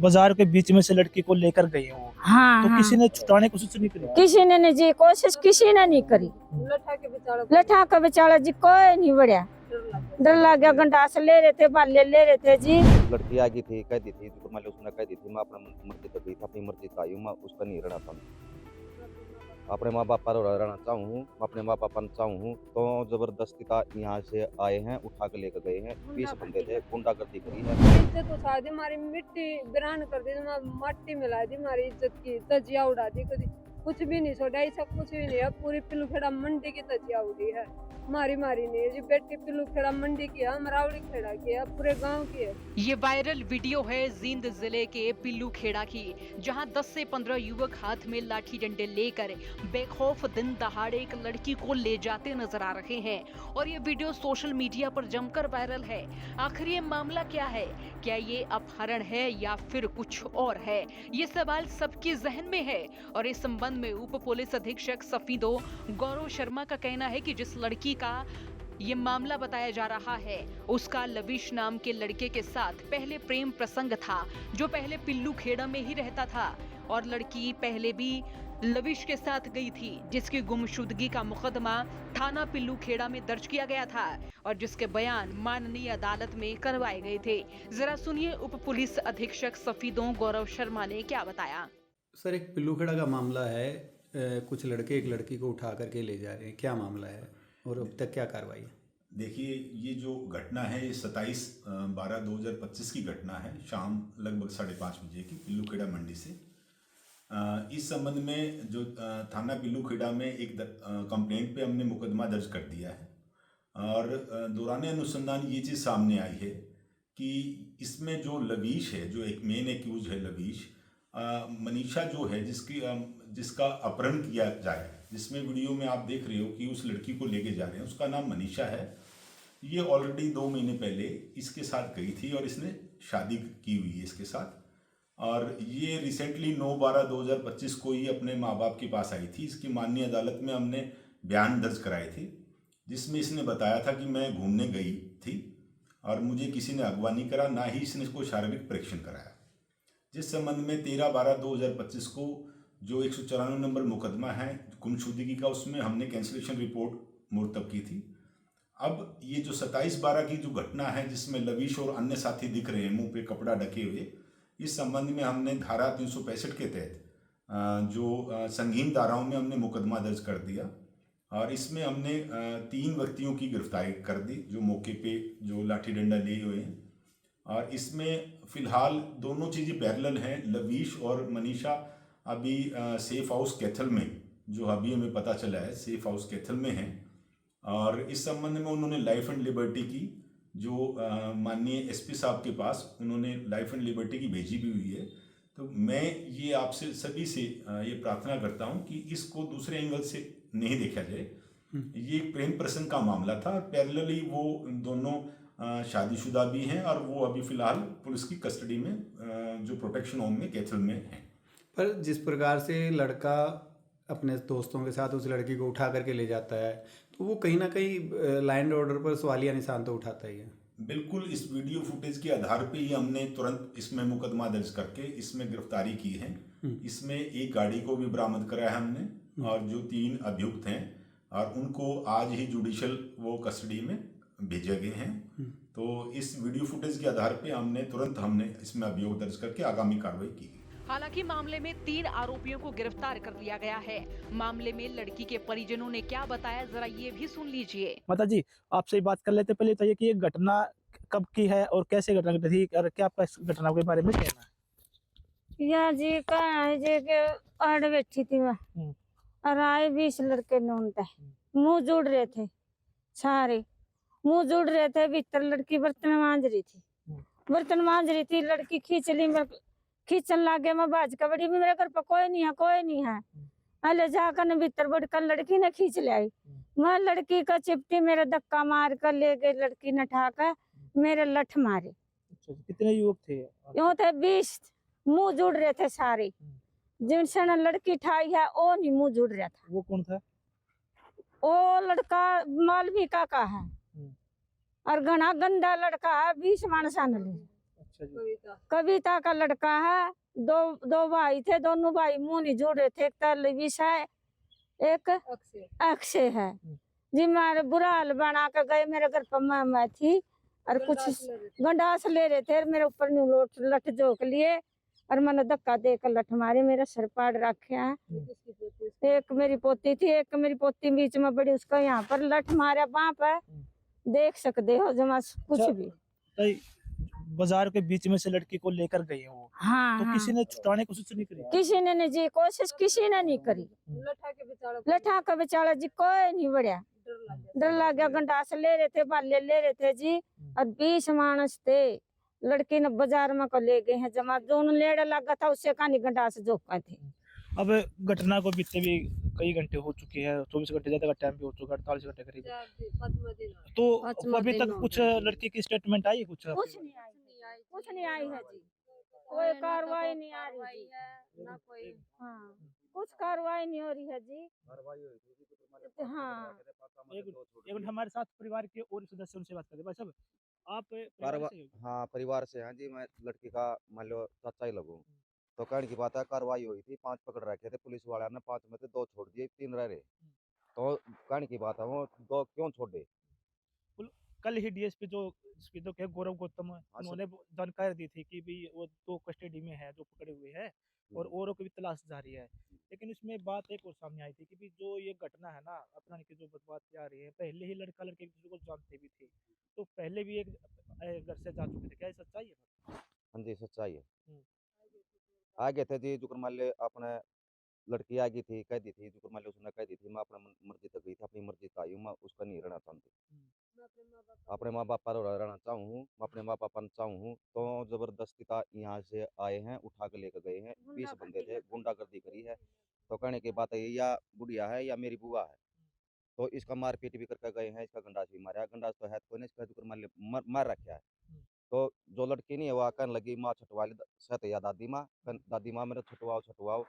बाजार के बीच में से लड़की को लेकर गए हो, हाँ तो हाँ। किसी ने छुड़ाने की कोशिश नहीं करी? किसी ने नहीं जी, कोशिश किसी ने नहीं करी। लठा के बेचारा जी कोई नहीं बढ़िया, डर लग गया। घंटा से ले रहे थे, बाल्य ले रहे थे जी। लड़की आ गई थी, कह दी थी तो मान लो उसने कह दी थी मैं अपना मर्जी तो गई था, अपनी मर्जी से आई हूँ, मैं उसका नहीं रहना चाहूँ, अपने माँ बाप पर रहना चाहूँ, मैं अपने माँ बाप पर चाहूँ। तो जबरदस्ती का यहाँ से आए हैं, उठा के लेकर गए हैं। 20 बंदे थे, गुंडागर्दी करी है। इज्जत उठा दी हमारी, मिट्टी बिरान कर दी, मट्टी मिला दी हमारी इज्जत की, तजिया उड़ा दी, कभी कुछ भी नहीं छोड़ा, ऐसा कुछ भी नहीं है। पूरी पिलूखेड़ा मंडी की तजिया उड़ी है, मारी नहीं है जी। बेटी पिलूखेड़ा मंडी की है, मरावली खेड़ा की है, पूरे गांव की है। ये वायरल वीडियो है जींद जिले के पिल्लू खेड़ा की, जहां 10 से 15 युवक हाथ में लाठी डंडे लेकर बेखौफ दिन दहाड़े एक लड़की को ले जाते नजर आ रहे हैं। और ये वीडियो सोशल मीडिया पर जमकर वायरल है। आखिर ये मामला क्या है? क्या ये अपहरण है या फिर कुछ और है? ये सवाल सबके जहन में है। और इस संबंध में उप पुलिस अधीक्षक सफीदो गौरव शर्मा का कहना है कि जिस लड़की का ये मामला बताया जा रहा है, उसका लविश नाम के लड़के के साथ पहले प्रेम प्रसंग था, जो पहले पिल्लू खेड़ा में ही रहता था। और लड़की पहले भी लविश के साथ गई थी, जिसकी गुमशुदगी का मुकदमा थाना पिल्लू खेड़ा में दर्ज किया गया था और जिसके बयान माननीय अदालत में करवाए गए थे। जरा सुनिए उप पुलिस अधीक्षक सफीदों गौरव शर्मा ने क्या बताया। सर, एक पिल्लूखेड़ा का मामला है। कुछ लड़के एक लड़की को उठा करके ले जा रहे हैं, क्या मामला है और अब तक क्या कार्रवाई है? देखिए, ये जो घटना है ये 27/12/2025 की घटना है, शाम लगभग 5:30 बजे की, पिल्लूखेड़ा मंडी से। इस संबंध में जो थाना पिल्लूखेड़ा में एक कंप्लेंट पे हमने मुकदमा दर्ज कर दिया है। और दौरान अनुसंधान ये चीज़ सामने आई है कि इसमें जो लवीश है, जो एक मेन एक्यूज है लवीश, मनीषा जो है, जिसका अपहरण किया जाए, जिसमें वीडियो में आप देख रहे हो कि उस लड़की को लेके जा रहे हैं, उसका नाम मनीषा है। ये ऑलरेडी 2 महीने पहले इसके साथ गई थी और इसने शादी की हुई है इसके साथ। और ये रिसेंटली 9/12/2025 को ही अपने माँ बाप के पास आई थी। इसकी माननीय अदालत में हमने बयान दर्ज कराए थे, जिसमें इसने बताया था कि मैं घूमने गई थी और मुझे किसी ने अगवा नहीं करा, ना ही इसने इसको शारीरिक परीक्षण कराया। जिस संबंध में 13/12/2025 को जो 194 नंबर मुकदमा है गुमशुदगी का, उसमें हमने कैंसिलेशन रिपोर्ट मुर्तब की थी। अब ये जो 27/12 की जो घटना है, जिसमें लवीश और अन्य साथी दिख रहे हैं मुंह पे कपड़ा ढके हुए, इस संबंध में हमने धारा 365 के तहत जो संगीन धाराओं में हमने मुकदमा दर्ज कर दिया। और इसमें हमने 3 व्यक्तियों की गिरफ्तारी कर दी, जो मौके पे जो लाठी डंडा लिए हुए हैं। और इसमें फिलहाल दोनों चीज़ें पैरेलल हैं। लवीश और मनीषा अभी सेफ हाउस कैथल में, जो अभी हमें पता चला है, सेफ हाउस कैथल में हैं। और इस संबंध में उन्होंने लाइफ एंड लिबर्टी की, जो माननीय एसपी साहब के पास उन्होंने लाइफ एंड लिबर्टी की भेजी भी हुई है। तो मैं ये आपसे सभी से ये प्रार्थना करता हूँ कि इसको दूसरे एंगल से नहीं देखा जाए। ये एक प्रेम प्रसंग का मामला था। पैरेलली वो दोनों शादीशुदा भी हैं और वो अभी फिलहाल पुलिस की कस्टडी में जो प्रोटेक्शन होम में कैथल में हैं। पर जिस प्रकार से लड़का अपने दोस्तों के साथ उस लड़की को उठा करके ले जाता है, तो वो कहीं ना कहीं लाइन ऑर्डर पर सवालिया निशान तो उठाता ही है। बिल्कुल, इस वीडियो फुटेज के आधार पे ही हमने तुरंत इसमें मुकदमा दर्ज करके इसमें गिरफ्तारी की है। इसमें एक गाड़ी को भी बरामद कराया हमने और जो 3 अभियुक्त हैं और उनको आज ही जुडिशियल वो कस्टडी में भेजे गए हैं। तो इस वीडियो फुटेज के आधार पे हमने इसमें अभियोग दर्ज करके आगामी कार्रवाई की। हालांकि मामले में 3 आरोपियों को गिरफ्तार कर लिया गया है। मामले में लड़की के परिजनों ने क्या बताया, जरा ये भी सुन लीजिए। माता जी, आपसे बात कर लेते पहले तो ये कि ये घटना कब की है और कैसे घटना घटी थी और क्या आपका इस घटना के बारे में कहना है? या जी कहा है जी के आड़ बैठी थी वह, और आए 20 लड़के ढूंढते, मुंह जोड़ रहे थे, सारे मुंह जोड़ रहे थे। भीतर लड़की बर्तन मांज रही थी, लड़की खींचन लागे, मैं बाज का बड़ी मेरे घर पर कोई नहीं है। अले जाकर न भीतर बढ़ कर लड़की ने खींच ले आई। मैं लड़की का चिपटी मेरे धक्का मार कर ले गई, लड़की ने ठाकर मेरे लठ मारे। कितने युवक थे? यूं थे 20, मुंह जुड़ रहे थे सारे। जिनसे न लड़की ठाई है वो नहीं मुंह जुड़ रहा था। वो कौन था? वो लड़का मालवी का है और घना गंदा लड़का है, 20 मानसा न ले। अच्छा जी। कविता कविता का लड़का है। दो भाई थे, दोनों भाई मुंह नहीं जोड़ रहे थे। एक तरलविश है, एक अक्षय अक्षय है जी। मारे बुरा हाल बना कर गए। मेरे घर पर मैं थी और कुछ गंडास ले रहे थे। गंडास ले रहे थे। मेरे ऊपर लठ जोक लिए और मैंने धक्का देकर लठ मारी। मेरा सर पाड़ रखे हैं। किसकी पोती उसकी? एक मेरी पोती थी, एक मेरी पोती बीच में बड़ी, उसका यहाँ पर लठ मारा बाँ पर। देख सकते हो जमा कुछ अच्छा, भी। तो बाजार के बीच में से लड़की को लेकर गए हैं वो, हाँ तो हाँ। किसी ने छुड़ाने की कोशिश नहीं करी? किसी ने नहीं जी, कोशिश किसी ने नहीं करी। लठा के बेचारा लठा का बेचारा जी कोई नहीं बढ़िया। डर लग गया। डर लग गया। गंडास ले रहे थे, बाले ले रहे थे जी। और 20 मानस थे। लड़की ने बाजार में को ले गए हैं जमा। जो लेड़ा लगा था उससे कहानी गंडास जोका थे। अब घटना को बीते भी कई घंटे हो चुके हैं, 24 घंटे ज्यादा का टाइम भी हो चुका है, 48 घंटे करीब। चार दिन, पांचवां दिन है। तो पाँचवां अभी दिन तक हो कुछ गया। लड़की की स्टेटमेंट आई कुछ? कुछ नहीं आई, कुछ नहीं आई है जी। कोई कार्रवाई नहीं आ रही जी। है ना कोई। हाँ, कुछ कार्रवाई नहीं हो रही है जी। हाँ। एक मिनट, हमारे साथ परिवार के और सदस्य उनसे बात करते हैं। भाई साहब, आप परिवार कारवा से हो? हाँ, परिवार से हैं जी। मैं लड़की का मान लो चाचा ही लगूं। तो कहने की बात है, कार्रवाई हुई थी, 5 पकड़ रखे थे पुलिस वाले ने। 5 में से 2 छोड़ दिए, 3 रह रहे। तो कहने की बात है, वो 2 क्यों छोड़े? कल ही डीएसपी जो स्पीडो के गौरव गौतम, सर। उन्होंने जानकारी दी थी कि भी वो 2 कस्टडी में है जो पकड़े हुए हैं और औरों की भी तलाश जारी है। लेकिन इसमें बात एक और सामने आई थी कि भी जो ये घटना है ना, अपना की जो बात आ रही है, पहले ही लड़का लड़के एक दूसरे को जानते भी थे, तो पहले भी एक घर से जा चुके थे। क्या ये सच्चाई है? हाँ जी, सच्चाई है। हम्म। आ गए थे जी, जुकर मान ले अपने लड़की आ गई थी, कह दी थी, जुकर मान ले उसने कह दी थी, मैं अपने मर्जी तक गई थी, अपनी मर्जी से आई हूँ, मैं उसका नहीं रहना चाहती। अपने माँ बाप पर रहना चाहूँ हूँ, मैं अपने माँ बाप चाहूँ हूँ। तो जबरदस्ती का यहाँ से आए हैं, उठा के लेकर गए हैं। 20 बंदे थे, गुंडागर्दी करी है। तो कहने की बात है, ये या बुढ़िया है या मेरी बुआ है। तो इसका मारपीट भी करके गए हैं, इसका गंडास भी मारा है। गंडास तो है कोई नहीं, इसका जुकर मान ले मार रखा है। तो जो लड़की नहीं है वो कहने लगी, माँ छुटवा ले सहते या दादी माँ, दादी माँ मेरे छुटवाओ छुटवाओ।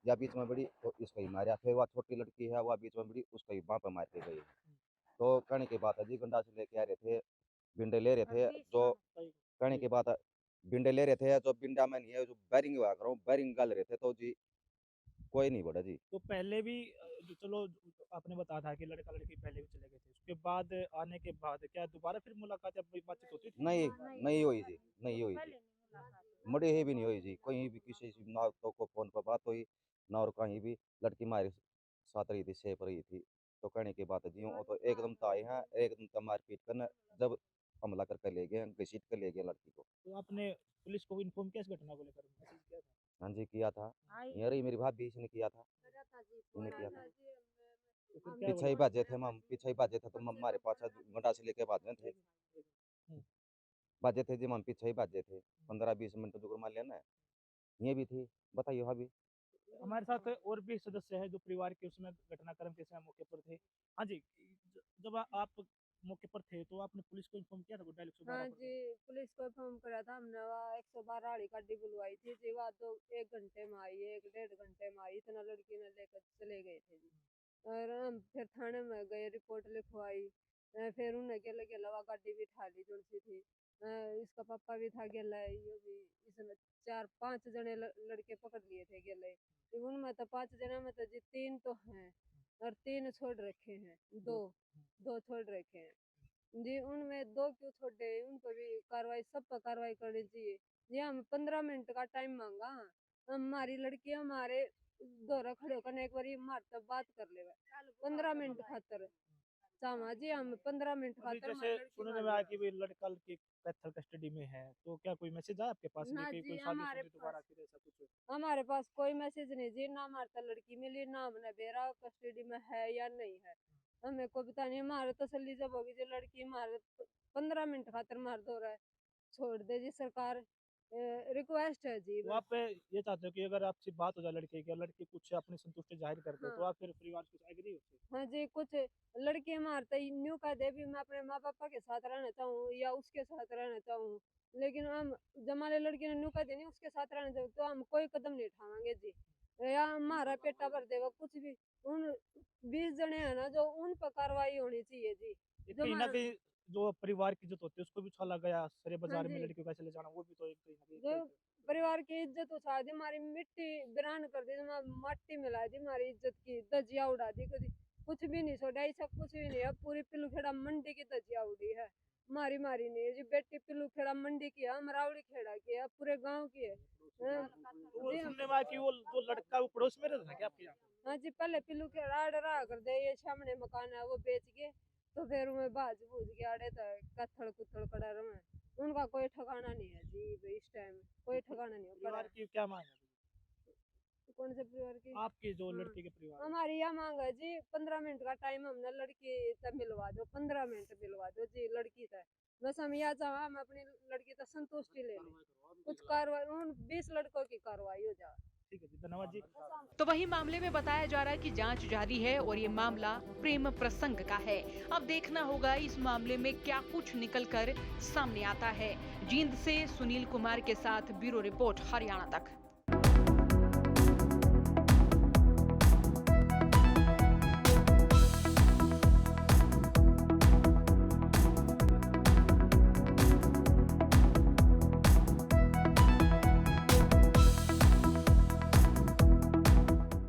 या बीच में बड़ी तो इसका ही मारा। फिर वह छोटी लड़की है, वह बीच में बड़ी, उसका ही बाँ पे मार के गई है। तो कहने की बात है जी, गंडास लेके आ रहे थे, भिंडे ले रहे थे। जो कहने की बात है, भिंडे ले रहे थे, जो भिंडा में नहीं है, जो बैरिंग हुआ करो, बैरिंग गल रहे थे। तो जी कोई नहीं बढ़ा जी। तो पहले भी जो चलो आपने बताया था कि लड़का लड़की पहले भी चले गए थे, उसके बाद आने के बाद क्या दोबारा फिर मुलाकात या बातचीत होती थी? नहीं, नहीं हुई जी, नहीं हुई जी। मरे ही भी नहीं हुई जी, कहीं भी किसी से ना तो को फोन पर बात हुई, ना और कहीं भी। लड़की हमारे साथ रही थी, सेफ रही थी। तो कहने की बात है जी, वो तो एकदम तो आए हैं, एकदम तो मारपीट करने, जब हमला करके ले गए, घसीट कर ले गए लड़की को। तो आपने पुलिस को इन्फॉर्म किया इस घटना को लेकर? मैसेज किया था? हाँ जी, किया था। ये रही मेरी भाभी, इसने किया था, इन्हें किया था। तो फिर क्या पीछे ही बोला? भाजे थे हम, पीछे ही भाजे थे। तो हमारे पास घंटा से लेके भाजे थे, हम्म। भाजे थे जी, हम पीछे ही भाजे थे। 15-20 मिनट जो मान लिया ना, ये भी थी। बताइए भाभी। हमारे साथ और भी सदस्य हैं जो परिवार के उसमें घटनाक्रम के समय मौके पर थे। हाँ जी, जब आप मौके पर थे तो आपने पुलिस को इन्फॉर्म किया था डायल 112 हाँ पर? जी, पुलिस को फोन करा था हमने। वहाँ 112 वाली गाड़ी बुलवाई थी जी। वहाँ तो 1 घंटे में आई, 1 डेढ़ घंटे में आई, इतना लड़की ने लेकर चले गए थे जी। और हम फिर थाने में गए, रिपोर्ट लिखवाई। फिर उन्हें गेले गेला वहाँ गाड़ी भी ठा ली जोन सी थी। इसका पापा भी था गेला, ये भी। इसने 4-5 जने लड़के पकड़ लिए थे गेले। उनमें तो 5 जने में तो जी 3 तो हैं और 3 छोड़ रखे हैं। 2 छोड़ रखे हैं जी। उनमें 2 क्यों छोड़े, उन पर भी कार्रवाई, सब पर कार्रवाई करनी चाहिए जी। हम 15 मिनट का टाइम मांगा, हमारी लड़की हमारे दोरा खड़े होकर एक बार हमारे तब बात कर ले 15 मिनट खातर चामा जी। हम 15 मिनट अभी खातर जैसे सुनने में आया कि भी लड़का लड़की कैथल कस्टडी में है, तो क्या कोई मैसेज आया आपके पास में ना कि जी, कोई शादी दोबारा फिर ऐसा कुछ? हमारे पास कोई मैसेज नहीं जी। ना हमारे तो लड़की मिली, ना हमने बेरा कस्टडी में है या नहीं है, हमें को पता नहीं। हमारे तसल्ली जब होगी जो लड़की हमारे 15 मिनट खातर मार दो रहा है, छोड़ दे जी सरकार। रिक्वेस्ट है जी तो बस। आप ये चाहते हो कि अगर आपसे बात हो जाए लड़के की और लड़की कुछ अपनी संतुष्टि जाहिर कर दे, तो हाँ आप फिर परिवार से एग्री होते? हाँ जी, कुछ लड़की मारते ही न्यू का दे भी मैं अपने माँ पापा के साथ रहना चाहूँ या उसके साथ रहना चाहूँ। लेकिन हम जमाले लड़की ने न्यू का दे नहीं उसके साथ रहना चाहूँ तो हम कोई कदम नहीं उठाएंगे जी। या हमारा पेटा भर देगा कुछ भी। उन 20 जने हैं ना जो उन पर कार्रवाई होनी चाहिए जी। ये जो कहीं ना हमारा कहीं जो परिवार की इज्जत होती है उसको भी उछाला गया सरे बाजार में जी। लड़कियों को कैसे ले जाना, वो भी तो एक कहीं ना कहीं जो गलत है। परिवार की इज्जत उछाल दी, हमारी मिट्टी बिरान कर दी, माटी मिला दी, हमारी इज्जत की धजिया उड़ा दी, कभी कुछ भी नहीं छोड़ा, ऐसा कुछ भी नहीं है। पूरी पिलूखेड़ा मंडी की धजिया उड़ी है, मारी मारी नहीं है जी। बेटी पिलूखेड़ा मंडी की है, मरावड़ी खेड़ा की है, पूरे गांव की है। तो वो जी, सुनने में आया कि वो जो लड़का वो पड़ोस में रहता था क्या आपके यहाँ? हाँ जी, पहले पिलूखेड़ा आड़ रहा कर दे, ये सामने मकान है वो बेच के, तो फिर मैं बाज बूझ के आड़े तो कत्थड़ कुत्थड़ कड़ा रहा। उनका कोई ठिकाना नहीं है जी भाई, इस टाइम कोई ठिकाना नहीं है। परिवार की क्या मांग है? कौन से परिवार की? आपकी जो हाँ। लड़के के परिवार हमारी यह मांग है जी, 15 मिनट का टाइम हमने लड़की से मिलवा दो, 15 मिनट मिलवा दो जी लड़की से। बस हम यह चाह, हम अपनी लड़की से संतुष्टि ले लें, कुछ कार्रवाई उन 20 लड़कों की कार्रवाई हो जाए। ठीक है जी, धन्यवाद जी। तो वहीं मामले में बताया जा रहा है कि जांच जारी है और ये मामला प्रेम प्रसंग का है। अब देखना होगा इस मामले में क्या कुछ निकलकर सामने आता है। जींद से सुनील कुमार के साथ ब्यूरो रिपोर्ट हरियाणा तक।